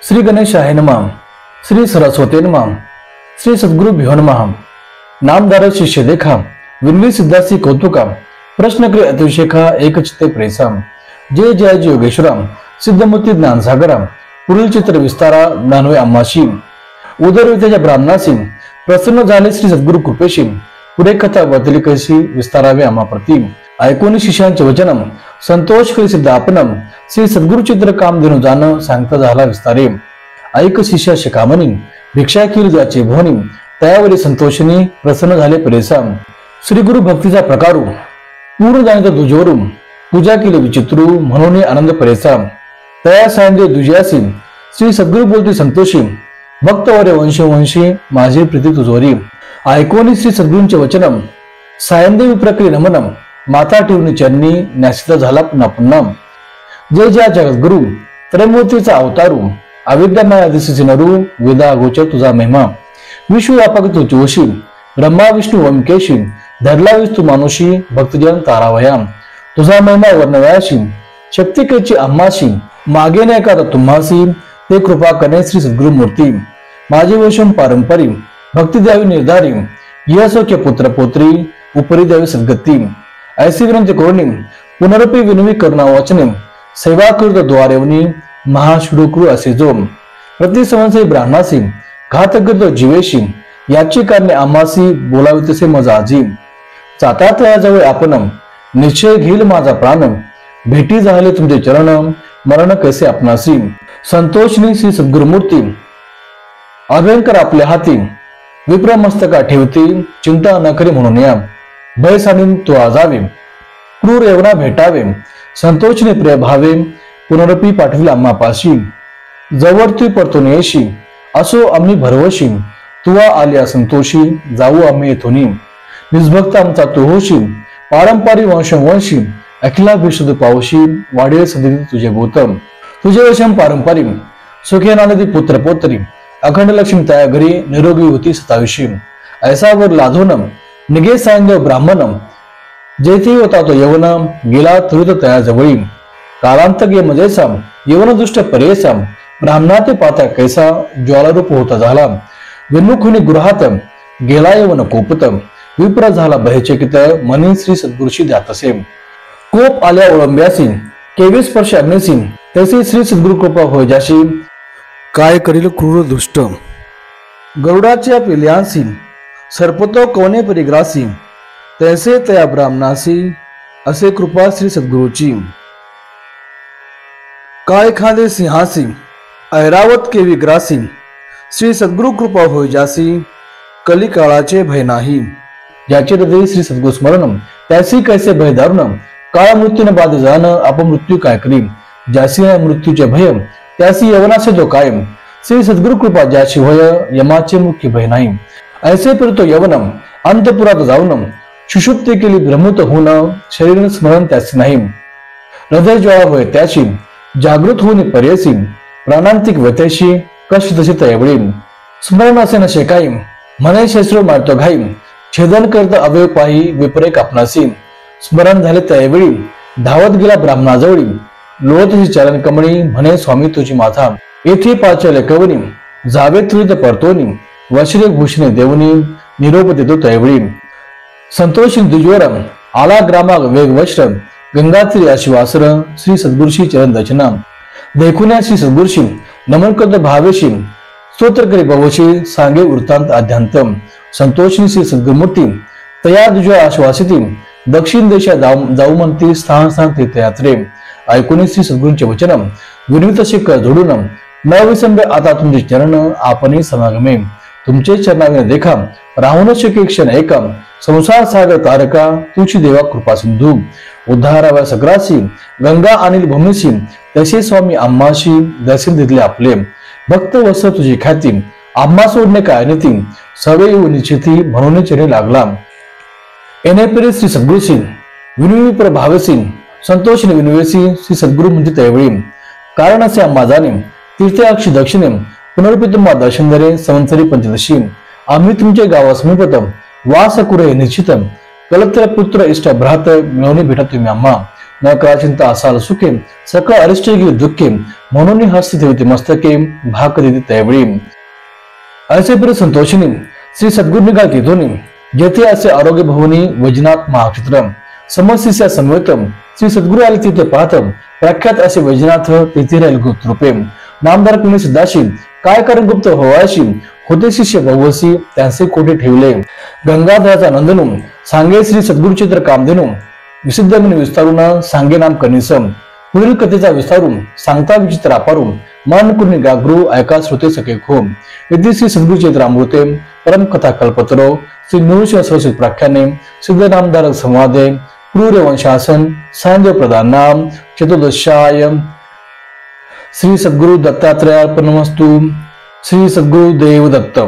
श्री गणेशाय नमः। श्री सरस्वती नमः। श्री सद्गुरुभ्यो नमः। नामधारक शिष्य देखा विनवी सिद्धासी कौतुका प्रश्न करे अतिशेखा एकचित्ते प्रेसा जय जयाजी योगेश्वरा सिद्धमूर्ती ज्ञानसागरा पुढील चित्र विस्तारा ज्ञानवे आम्हाशी उदरविद्याच्या ब्राह्मणासी प्रसन्न झाले श्री सद्गुरु कृपेशी पुढे कथा वर्तली कशी विस्तारावे आम्हा प्रती ऐकून शिष्यांचे वचन संतोष करी सिद्ध आपणम श्री सद्गुरु चित्र काम देणू जाणं सांगता झाला विस्तारे ऐक शिष्या शिकामणी भिक्षा केली ज्याची भोवनी त्यावरी संतोषिनी प्रसन्न झाले परेसा श्री गुरु भक्तीचा प्रकारू पूर्ण जाणीत तुझ्यावरू पूजा केली विचित्रू म्हणून आनंद परेसा तया सांगे दुजियासी श्री सद्गुरु बोलते संतोषी भक्त वरे वंशी माझी प्रीती तुझोरी ऐकून श्री सद्गुरूंचे वचनम सायंदे विप्रक्रिय नमनम माता ठेवणी चरणी न्यासिता झाला पुन्हा पुन्हा जय जय जगद्गुरु त्रयमूर्तीचा अवतारू अविद्यामय दिसेचे नरू वेदा गोचर तुझा महिमा विश्वव्यापक तू जोशी ब्रह्मा विष्णू ओंकेशी धरला विष्णू मानुषी भक्तजन तारावया तुझा महिमा वर्णवयाशी शक्तिकेची अम्माशी मागे नाही का तुम्हासी ते कृपा करणे श्री सद्गुरु मूर्ती माझे वशम पारंपरी भक्ती द्यावी निर्धारी यशोक्य पुत्र पोत्री उपरी द्यावी सद्गती ऐसी विनंती करुणी पुनरपी विनवी करुणा वाचने सेवा कृत द्वारेवनी महाशुडुकृ असे जो प्रति संवत्सरी ब्राह्मणासी घात करतो जीवेशी याची कारणे आम्हासी बोलावी तसे मजा आजी जाता तयाजवळ आपण निश्चय घेईल माझा प्राण भेटी झाले तुमचे चरण मरण कैसे आपणासी संतोषनी श्री सद्गुरुमूर्ती अभयंकर आपल्या हाती विप्र मस्तका ठेवती चिंता न करी म्हणून या भय सानीन तो आजावे क्रूर एवढा भेटावे संतोषने प्रिय भावे पुनरपी पाठविला आम्हा पाशी जवळ तू परतून येशी असो आम्ही भरवशी तुवा आल्या संतोषी जाऊ आम्ही येथून निष्भक्त आमचा तू होशी पारंपरिक वंशी अखिला विशुद्ध पावशी वाढेल सदी तुझे गौतम तुझे वशम पारंपरिक सुखेनानदी पुत्र पोत्री अखंड लक्ष्मी त्या घरी निरोगी होती सताविशी ऐसा वर लाधोनम निगे सांग ब्राह्मणम जेथे होता तो यवन गेला तुरुत तया जवळी कालांतक ये मजेसा यवन दुष्ट परेसा ब्राह्मणा ते पाता कैसा ज्वालारूप होता झाला विन्मुखुनी गृहात गेला यवन कोपत विप्र झाला भयचकित मनी श्री सद्गुरुशी जातसे कोप आल्या ओळंब्यासी केवी स्पर्श अग्निसी तैसे श्री सद्गुरु कृपा होय जाशी काय करील क्रूर दुष्ट गरुडाच्या पिल्यांसी सर्पतो कोणे परिग्रासी तैसे तया ब्राह्मणासी असे कृपा श्री सद्गुरुची काय खांदे सिंहासी ऐरावत के विग्रासी श्री सद्गुरु कृपा होय जासी कलिकाळाचे भय नाही ज्याचे हृदय श्री सद्गुरु स्मरण त्यासी कैसे भय दारुण काळ मृत्यूने बाद जाण अपमृत्यू काय करी ज्यासी मृत्यूचे भय त्यासी यवनासे जो कायम श्री सद्गुरु कृपा ज्याची होय यमाचे मुख्य भय नाही ऐसे फिरतो यवनम अंतपुरात जाऊन सुषुप्ती केली भ्रमूत होऊन शरीर स्मरण त्याचे नाही हृदय ज्वाळा होय त्याची जागृत होऊन पर्यसी प्राणांतिक व्यथेशी कष्ट तशी तयवळी स्मरण असे नशे काही मने शस्त्र मारतो घाई छेदन करत अवयव पायी विपरे कापणासी स्मरण झाले त्यावेळी धावत गेला ब्राह्मणाजवळी लोळतशी चरण कमळी म्हणे स्वामी तुझी माथा येथे पाचले कवनी जावे त्रित परतोनी वश्रे भूषणे देवनी निरोप देतो त्यावेळी संतोषी दुज्वरम आला ग्रामा वेग वस्त्र गंगात्री आशिवासर श्री सद्गुरुशी चरण दचना देखुन्या श्री सद्गुरुशी नमन करत भावेशी स्तोत्र करी भवशी सांगे वृत्तांत आद्यांतम संतोषी श्री सद्गुरुमूर्ती तया दुज्वा आश्वासिती दक्षिण देशा जाऊ म्हणती स्थान स्थान तीर्थयात्रे ऐकून श्री सद्गुरूंचे वचन विनित शिक्का जोडून न विसंबे आता तुमचे चरण आपणी समागमे तुमचे चरणाविने देखा राहून शके क्षण एका संसार सागर तारका तुझी देवा कृपा सिंधू उद्धाराव्या सग्रासी गंगा अनिल भूमीसी तसे स्वामी आम्हाशी दर्शन दिले आपले भक्त वस तुझी ख्याती आम्हा सोडणे काय नीती सवे निश्चिती म्हणून चरणी लागला येणे श्री सद्गुरुसी विनवी प्रभावसी संतोषने विनवेसी श्री सद्गुरु म्हणजे त्यावेळी कारण असे आम्हा जाणे तीर्थाक्षी दक्षिणे पुनर्पी तुम्हा दर्शन दरे संवत्सरी पंचदशी आम्ही तुमचे गावा समीपतम वास कुरे निश्चित कलत्र पुत्र इष्ट भ्रात मिळवणी भेटा तुम्ही आम्हा न करा चिंता असाल सुखे सकळ अरिष्टे गी दुःखे म्हणून हस्ती ठेवते मस्तके भाक देते त्यावेळी असे प्रिय संतोषिनी श्री सद्गुरू निघा केतोनी जेथे असे आरोग्य भवनी वैजनाथ महाक्षेत्र समस्या समवेतम श्री सद्गुरू आले तिथे पाहतम प्रख्यात असे वैजनाथ तेथे राहील गुप्त रूपे नामदार कुणी सिद्धाशी काय कारण गुप्त होवाशी होते शिष्य बहुवसी त्यांचे कोठे ठेवले गंगाधराचा नंदनू सांगे श्री सद्गुरू चित्र कामधेनू विसिद्ध म्हणे विस्तारून सांगे नाम कनिसम पुढील कथेचा विस्तारून सांगता विचित्र अपारू मन कुणी गागरू ऐका श्रोते सखे खूप यदि श्री सद्गुरू चित्र अमृते परम कथा कल्पतरो श्री नृसिंह सरस्वती प्राख्याने सिद्ध नामदार संवादे क्रूर वंशासन सांग प्रधान नाम चतुर्दशाय श्री सद्गुरु दत्तात्रेयार्पणमस्तु श्री सद्गुरु देव दत्त।